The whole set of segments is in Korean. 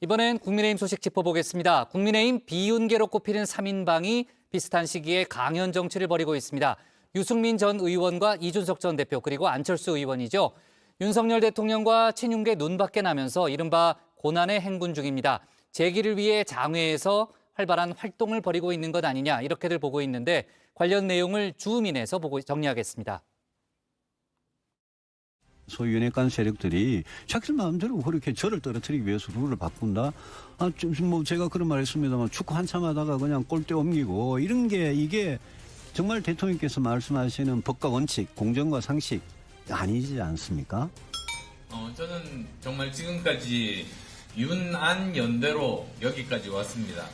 이번엔 국민의힘 소식 짚어보겠습니다. 국민의힘 비윤계로 꼽히는 3인방이 비슷한 시기에 강연 정치를 벌이고 있습니다. 유승민 전 의원과 이준석 전 대표 그리고 안철수 의원이죠. 윤석열 대통령과 친윤계 눈밖에 나면서 이른바 고난의 행군 중입니다. 재기를 위해 장외에서 활발한 활동을 벌이고 있는 것 아니냐 이렇게들 보고 있는데 관련 내용을 주민에서 정리하겠습니다. 소위 윤핵관 세력들이 자기 마음대로 그렇게 저를 떨어뜨리기 위해서 룰을 바꾼다. 뭐 제가 그런 말 했습니다만 축구 한참 하다가 그냥 골대 옮기고 이런 게 이게 정말 대통령께서 말씀하시는 법과 원칙, 공정과 상식 아니지 않습니까? 저는 정말 지금까지 윤안 연대로 여기까지 왔습니다.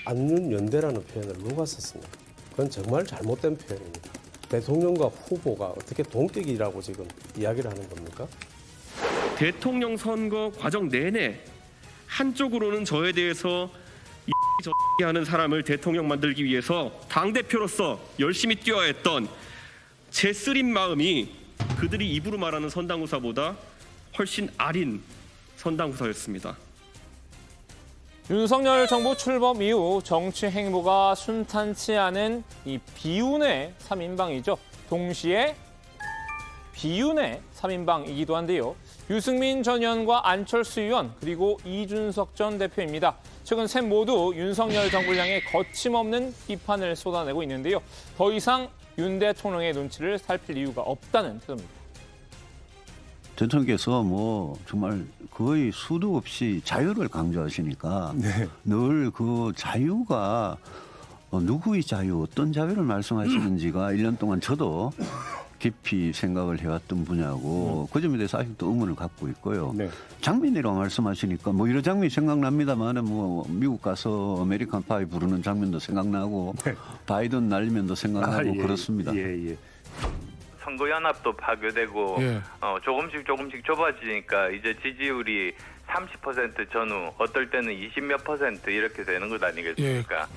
안윤 연대라는 표현을 누가 썼습니까? 그건 정말 잘못된 표현입니다. 대통령과 후보가 어떻게 동격이라고 지금 이야기를 하는 겁니까? 대통령 선거 과정 내내 한쪽으로는 저에 대해서 하는 사람을 대통령 만들기 위해서 당대표로서 열심히 뛰어야 했던 제 쓰린 마음이 그들이 입으로 말하는 선당후사보다 훨씬 아린 선당후사였습니다. 윤석열 정부 출범 이후 정치 행보가 순탄치 않은 이 비윤의 3인방이죠. 동시에 비윤의 3인방이기도 한데요. 유승민 전 의원과 안철수 의원 그리고 이준석 전 대표입니다. 최근 셋 모두 윤석열 정부를 향해 거침없는 비판을 쏟아내고 있는데요. 더 이상 윤 대통령의 눈치를 살필 이유가 없다는 태도입니다. 대통령께서 뭐 정말 거의 수도 없이 자유를 강조하시니까 늘 그 자유가 누구의 자유, 어떤 자유를 말씀하시는지가 1년 동안 저도 깊이 생각을 해왔던 분야고 그 점에 대해서 아직도 의문을 갖고 있고요. 장면이라고 말씀하시니까 뭐 이런 장면이 생각납니다만 뭐 미국 가서 아메리칸 파이 부르는 장면도 생각나고 바이든 날리면도 생각나고 그렇습니다. 선거연합도 파괴되고 조금씩 좁아지니까 이제 지지율이 30% 전후 어떨 때는 20몇 % 이렇게 되는 것 아니겠습니까?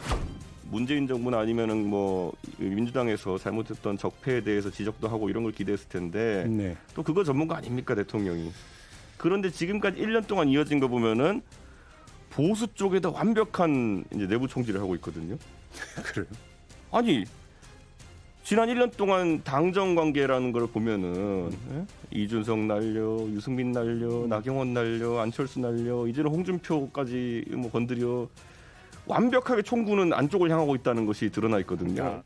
문재인 정부나 아니면은 뭐 민주당에서 잘못했던 적폐에 대해서 지적도 하고 이런 걸 기대했을 텐데 또 그거 전문가 아닙니까 대통령이. 그런데 지금까지 1년 동안 이어진 거 보면은 보수 쪽에다 완벽한 이제 내부 총질을 하고 있거든요. 그래요? 아니 지난 1년 동안 당정 관계라는 걸 보면은 이준석 날려, 유승민 날려, 나경원 날려, 안철수 날려, 이제는 홍준표까지 뭐 건드려 완벽하게 총구는 안쪽을 향하고 있다는 것이 드러나 있거든요.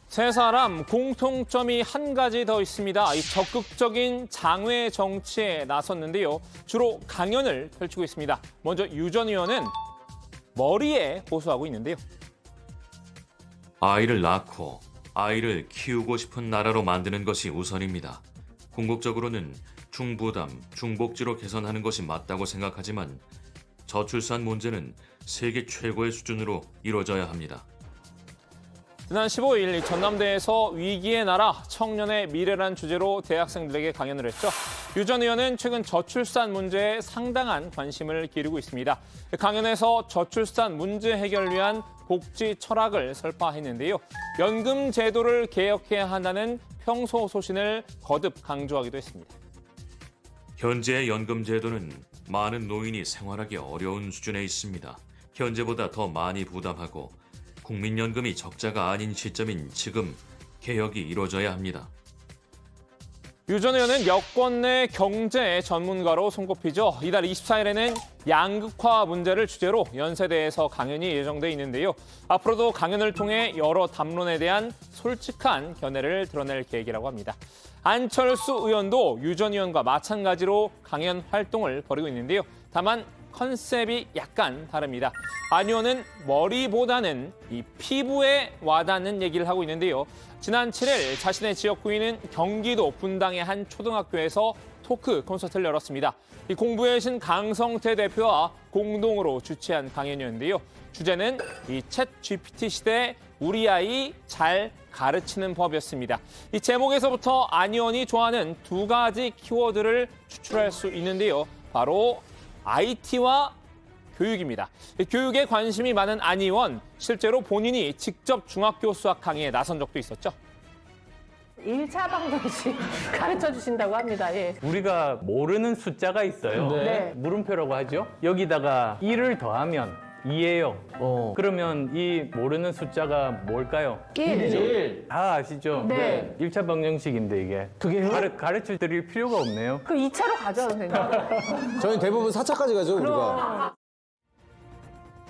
세 사람 공통점이 한 가지 더 있습니다. 이 적극적인 장외 정치에 나섰는데요. 주로 강연을 펼치고 있습니다. 먼저 유 전 의원은 머리에 호소하고 있는데요. 아이를 낳고 아이를 키우고 싶은 나라로 만드는 것이 우선입니다. 궁극적으로는 중부담, 중복지로 개선하는 것이 맞다고 생각하지만 저출산 문제는 세계 최고의 수준으로 이루어져야 합니다. 지난 15일 전남대에서 위기의 나라, 청년의 미래란 주제로 대학생들에게 강연을 했죠. 유 전 의원은 최근 저출산 문제에 상당한 관심을 기울이고 있습니다. 강연에서 저출산 문제 해결을 위한 복지 철학을 설파했는데요. 연금 제도를 개혁해야 한다는 평소 소신을 거듭 강조하기도 했습니다. 현재의 연금 제도는 많은 노인이 생활하기 어려운 수준에 있습니다. 현재보다 더 많이 부담하고 국민연금이 적자가 아닌 시점인 지금 개혁이 이루어져야 합니다. 유 전 의원은 여권 내 경제 전문가로 손꼽히죠. 이달 24일에는 양극화 문제를 주제로 연세대에서 강연이 예정돼 있는데요. 앞으로도 강연을 통해 여러 담론에 대한 솔직한 견해를 드러낼 계획이라고 합니다. 안철수 의원도 유 전 의원과 마찬가지로 강연 활동을 벌이고 있는데요. 다만 컨셉이 약간 다릅니다. 안 의원은 머리보다는 이 피부에 와닿는 얘기를 하고 있는데요. 지난 7일 자신의 지역구인 경기도 분당의 한 초등학교에서 토크 콘서트를 열었습니다. 이 공부의 신 강성태 대표와 공동으로 주최한 강연이었는데요. 주제는 이 챗 GPT 시대 우리 아이 잘 가르치는 법이었습니다. 이 제목에서부터 안 의원이 좋아하는 두 가지 키워드를 추출할 수 있는데요. 바로 IT와 교육입니다. 교육에 관심이 많은 안 의원, 실제로 본인이 직접 중학교 수학 강의에 나선 적도 있었죠. 1차 방정식 가르쳐 주신다고 합니다. 예. 우리가 모르는 숫자가 있어요. 네. 물음표라고 하죠. 여기다가 1을 더하면 2예요. 그러면 이 모르는 숫자가 뭘까요? 1. 다 아시죠? 네. 1차 방정식인데 이게. 그게요? 가르쳐 드릴 필요가 없네요. 그 2차로 가죠, 선생님. 저희 대부분 4차까지 가죠, 우리가.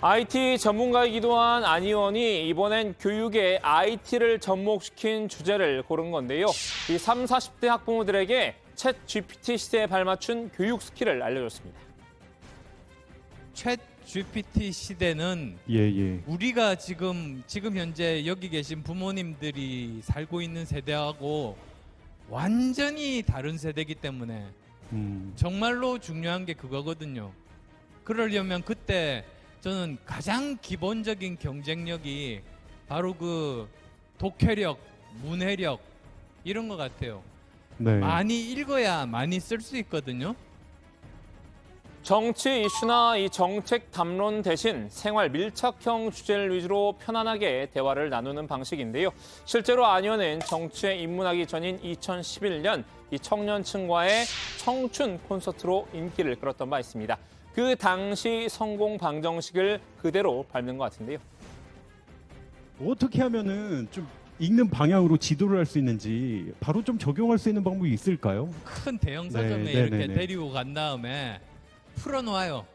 IT 전문가이기도 한 안 의원이 이번엔 교육에 IT를 접목시킨 주제를 고른 건데요. 이 30, 40대 학부모들에게 챗 GPT 시대에 발맞춘 교육 스킬을 알려줬습니다. 챗 GPT 시대는 우리가 지금 현재 여기 계신 부모님들이 살고 있는 세대하고 완전히 다른 세대이기 때문에 정말로 중요한 게 그거거든요. 그러려면 그때 저는 가장 기본적인 경쟁력이 바로 그 독해력, 문해력 이런 것 같아요. 많이 읽어야 많이 쓸 수 있거든요. 정치 이슈나 이 정책 담론 대신 생활 밀착형 주제를 위주로 편안하게 대화를 나누는 방식인데요. 실제로 안 의원은 정치에 입문하기 전인 2011년 이 청년층과의 청춘 콘서트로 인기를 끌었던 바 있습니다. 그 당시 성공 방정식을 그대로 밟는 것 같은데요. 어떻게 하면은 좀 읽는 방향으로 지도를 할 수 있는지 바로 좀 적용할 수 있는 방법이 있을까요? 큰 대형 서점에 이렇게 데리고 간 다음에 풀어놓아요.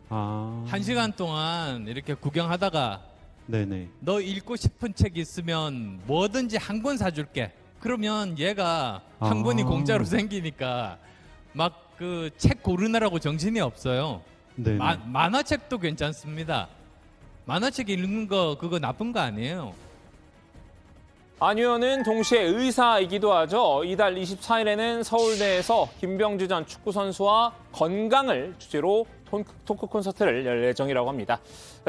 1시간 동안 이렇게 구경하다가 너 읽고 싶은 책 있으면 뭐든지 한 권 사줄게. 그러면 얘가 한 권이 공짜로 생기니까 막 그 책 고르느라고 정신이 없어요. 만화책도 괜찮습니다. 만화책 읽는 거 그거 나쁜 거 아니에요. 안 의원은 동시에 의사이기도 하죠. 이달 24일에는 서울대에서 김병주 전 축구선수와 건강을 주제로 토크 콘서트를 열 예정이라고 합니다.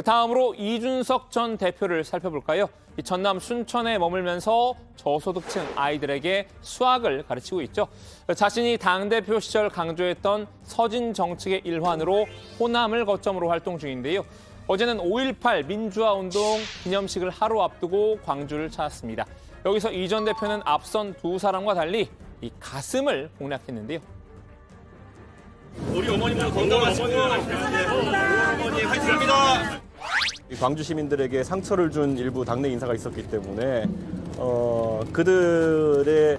다음으로 이준석 전 대표를 살펴볼까요? 이 전남 순천에 머물면서 저소득층 아이들에게 수학을 가르치고 있죠. 자신이 당대표 시절 강조했던 서진 정책의 일환으로 호남을 거점으로 활동 중인데요. 어제는 5.18 민주화운동 기념식을 하루 앞두고 광주를 찾았습니다. 여기서 이 전 대표는 앞선 두 사람과 달리 이 가슴을 공략했는데요. 우리 어머님들 건강하시고 어머니 화이팅입니다. 광주 시민들에게 상처를 준 일부 당내 인사가 있었기 때문에 그들의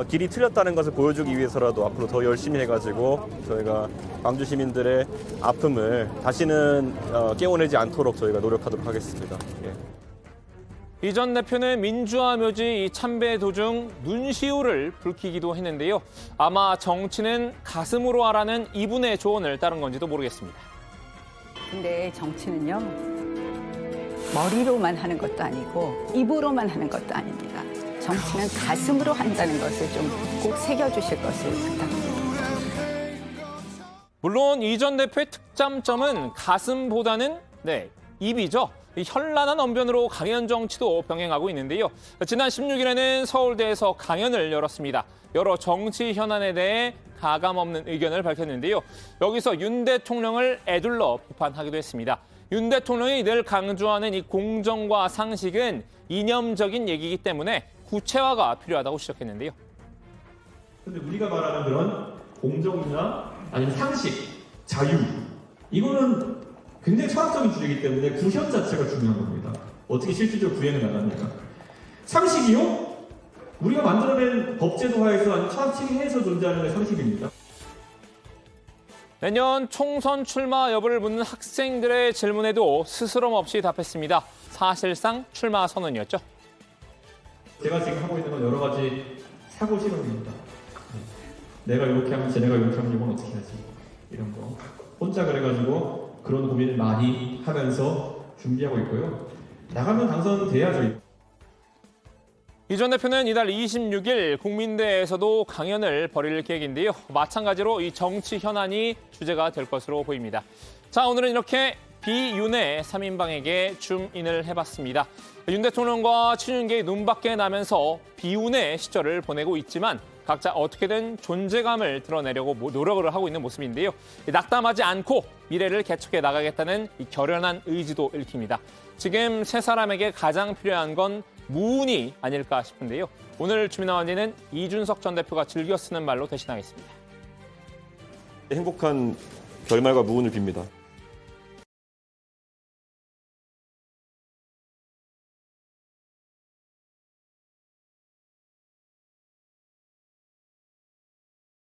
길이 틀렸다는 것을 보여주기 위해서라도 앞으로 더 열심히 해가지고 저희가 광주 시민들의 아픔을 다시는 깨워내지 않도록 저희가 노력하도록 하겠습니다. 이 전 대표는 민주화 묘지 참배 도중 눈시울을 붉히기도 했는데요. 아마 정치는 가슴으로 하라는 이분의 조언을 따른 건지도 모르겠습니다. 근데 정치는요, 머리로만 하는 것도 아니고 입으로만 하는 것도 아닙니다. 정치는 가슴으로 한다는 것을 좀 꼭 새겨주실 것을 부탁드립니다. 물론 이 전 대표의 특장점은 가슴보다는 입이죠. 이 현란한 언변으로 강연 정치도 병행하고 있는데요. 지난 16일에는 서울대에서 강연을 열었습니다. 여러 정치 현안에 대해 가감없는 의견을 밝혔는데요. 여기서 윤 대통령을 애둘러 비판하기도 했습니다. 윤 대통령이 늘 강조하는 이 공정과 상식은 이념적인 얘기이기 때문에 구체화가 필요하다고 지적했는데요. 근데 우리가 말하는 그런 공정이나 아니면 상식, 자유, 이거는 굉장히 철학적인 주제이기 때문에 구현 자체가 중요한 겁니다. 어떻게 실질적으로 구현해 나갑니까? 상식이요? 우리가 만들어낸 법제도화에서 아니면 철학체계에서 존재하는 게 상식입니다. 내년 총선 출마 여부를 묻는 학생들의 질문에도 스스럼 없이 답했습니다. 사실상 출마 선언이었죠. 제가 지금 하고 있는 건 여러 가지 사고 실험입니다. 내가 이렇게 하면 쟤네가 이렇게 하면 이건 어떻게 하지? 이런 거. 혼자 그래가지고 그런 고민을 많이 하면서 준비하고 있고요. 나가면 당선돼야죠. 이 전 대표는 이달 26일 국민대에서도 강연을 벌일 계획인데요. 마찬가지로 이 정치 현안이 주제가 될 것으로 보입니다. 자, 오늘은 이렇게 비윤의 3인방에게 줌인을 해봤습니다. 윤 대통령과 친윤계의 눈밖에 나면서 비운의 시절을 보내고 있지만 각자 어떻게든 존재감을 드러내려고 노력을 하고 있는 모습인데요. 낙담하지 않고 미래를 개척해 나가겠다는 이 결연한 의지도 읽힙니다. 지금 세 사람에게 가장 필요한 건 무운이 아닐까 싶은데요. 오늘 주민나원지는 이준석 전 대표가 즐겨 쓰는 말로 대신하겠습니다. 행복한 결말과 무운을 빕니다.